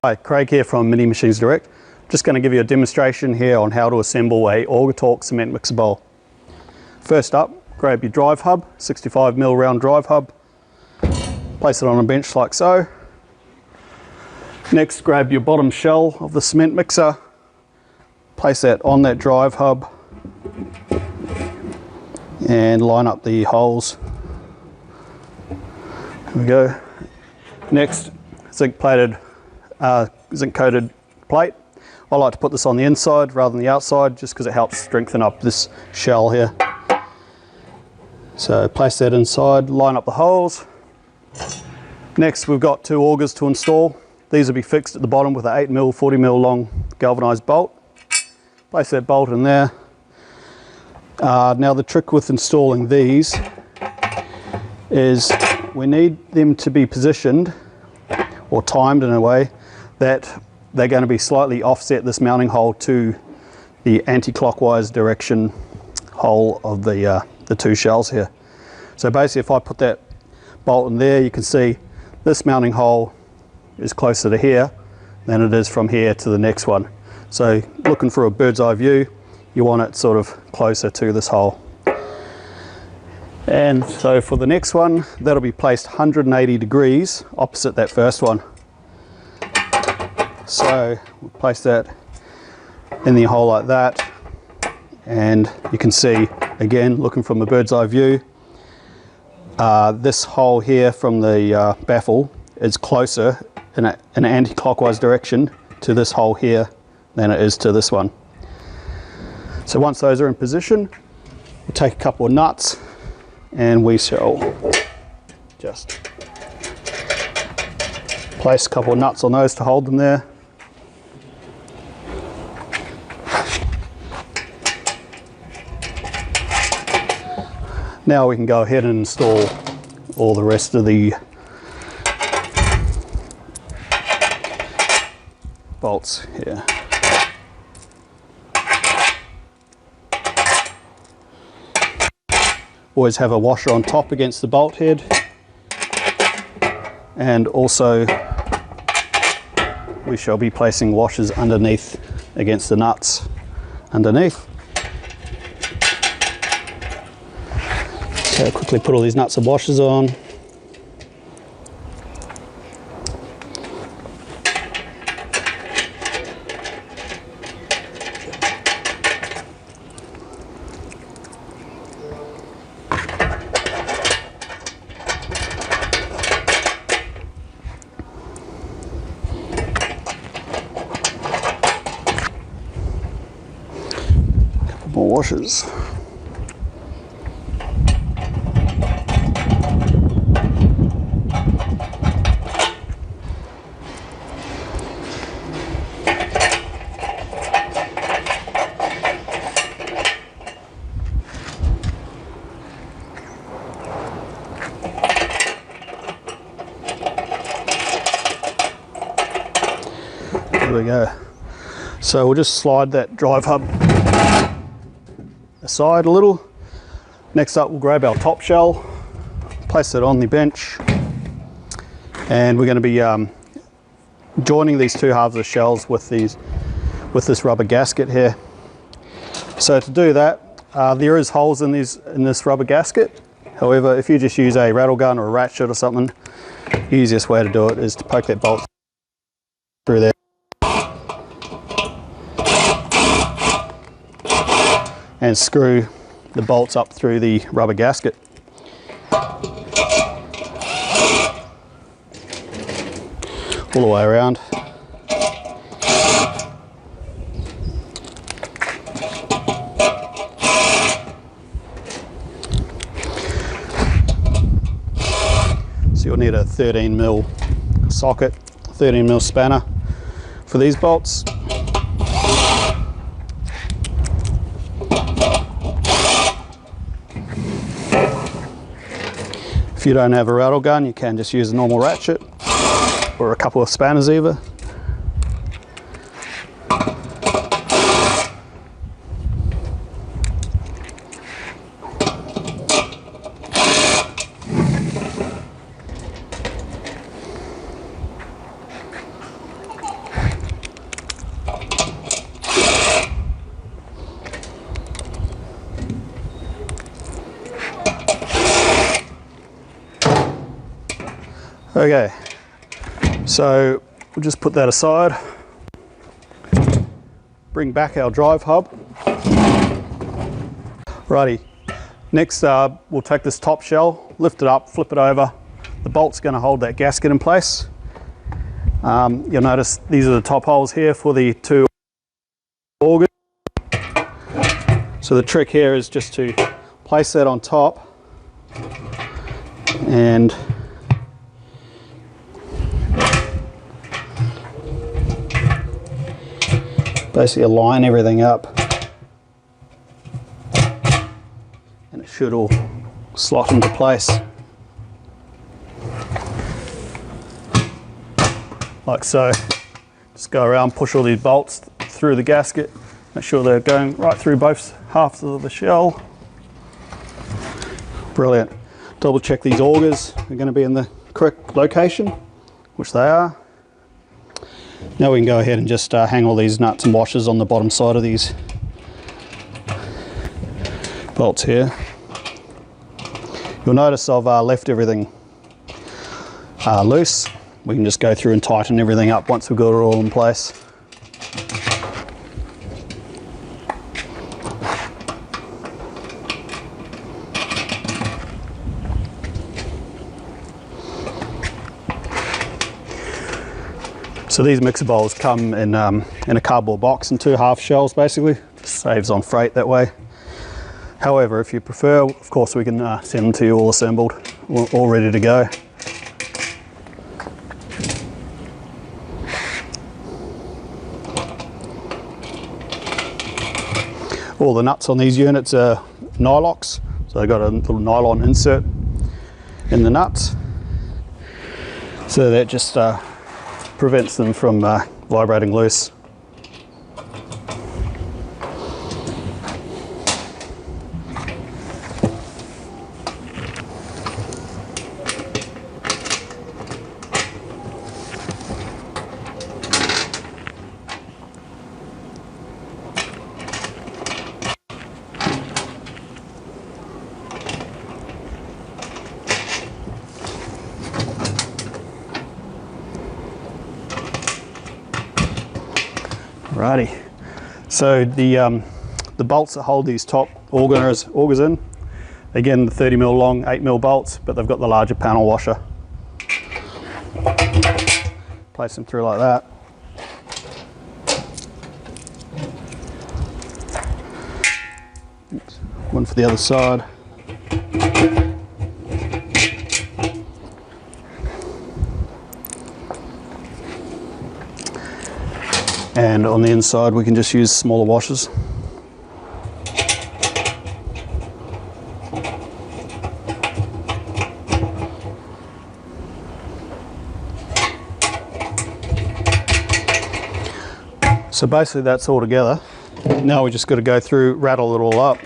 Hi, Craig here from Mini Machines Direct. Just going to give you a demonstration here on how to assemble a AugerTalk cement mixer bowl. First up, grab your drive hub, 65mm round drive hub, place it on a bench like so. Next, grab your bottom shell of the cement mixer, place that on that drive hub and line up the holes. There we go. Next, zinc coated plate. I like to put this on the inside rather than the outside just because it helps strengthen up this shell here. So place that inside, line up the holes. Next we've got two augers to install. These will be fixed at the bottom with an 8mm, 40mm long galvanized bolt. Place that bolt in there. Now the trick with installing these is we need them to be positioned or timed in a way that they're going to be slightly offset this mounting hole to the anti-clockwise direction hole of the two shells here. So basically if I put that bolt in there, you can see this mounting hole is closer to here than it is from here to the next one. So looking for a bird's eye view, you want it sort of closer to this hole. And so for the next one, that'll be placed 180 degrees opposite that first one. So we'll place that in the hole like that, and you can see again, looking from a bird's eye view, this hole here from the baffle is closer in an anti-clockwise direction to this hole here than it is to this one. So once those are in position, we'll take a couple of nuts and we shall just place a couple of nuts on those to hold them there. Now we can go ahead and install all the rest of the bolts here. Always have a washer on top against the bolt head, and also we shall be placing washers underneath against the nuts underneath. So quickly put all these nuts and washers on. Couple more washers. There we go. So we'll just slide that drive hub aside a little. Next up we'll grab our top shell, place it on the bench, and we're going to be joining these two halves of shells with this rubber gasket here. So to do that, there is holes in this rubber gasket. However, if you just use a rattle gun or a ratchet or something, the easiest way to do it is to poke that bolt through there and screw the bolts up through the rubber gasket. All the way around. So you'll need a 13mm socket, 13mm spanner for these bolts. If you don't have a rattle gun, you can just use a normal ratchet or a couple of spanners either. Okay, so we'll just put that aside. Bring back our drive hub. Righty, next we'll take this top shell, lift it up, flip it over. The bolt's going to hold that gasket in place. You'll notice these are the top holes here for the 2 augers. So the trick here is just to place that on top and basically align everything up, and it should all slot into place like so. Just go around, push all these bolts through the gasket, make sure they're going right through both halves of the shell. Brilliant. Double check these augers are going to be in the correct location, which they are. Now we can go ahead and just hang all these nuts and washers on the bottom side of these bolts here. You'll notice I've left everything loose. We can just go through and tighten everything up once we've got it all in place. So these mixer bowls come in a cardboard box and 2 half shells basically. Just saves on freight that way. However, if you prefer, of course we can send them to you all assembled, all ready to go. All the nuts on these units are Nylox, so they've got a little nylon insert in the nuts. So that just prevents them from vibrating loose. Righty, so the bolts that hold these top augers in, again the 30mm long 8mm bolts, but they've got the larger panel washer. Place them through like that. Oops. One for the other side. And on the inside we can just use smaller washers. So basically that's all together. Now we just got to go through, rattle it all up.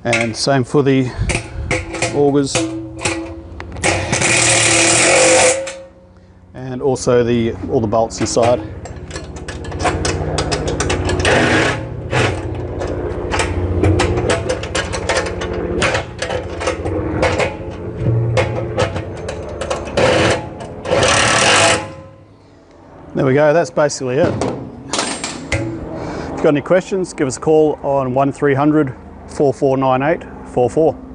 And same for the augers, and also all the bolts inside. There we go, that's basically it. If you've got any questions, give us a call on 1300 4498 44.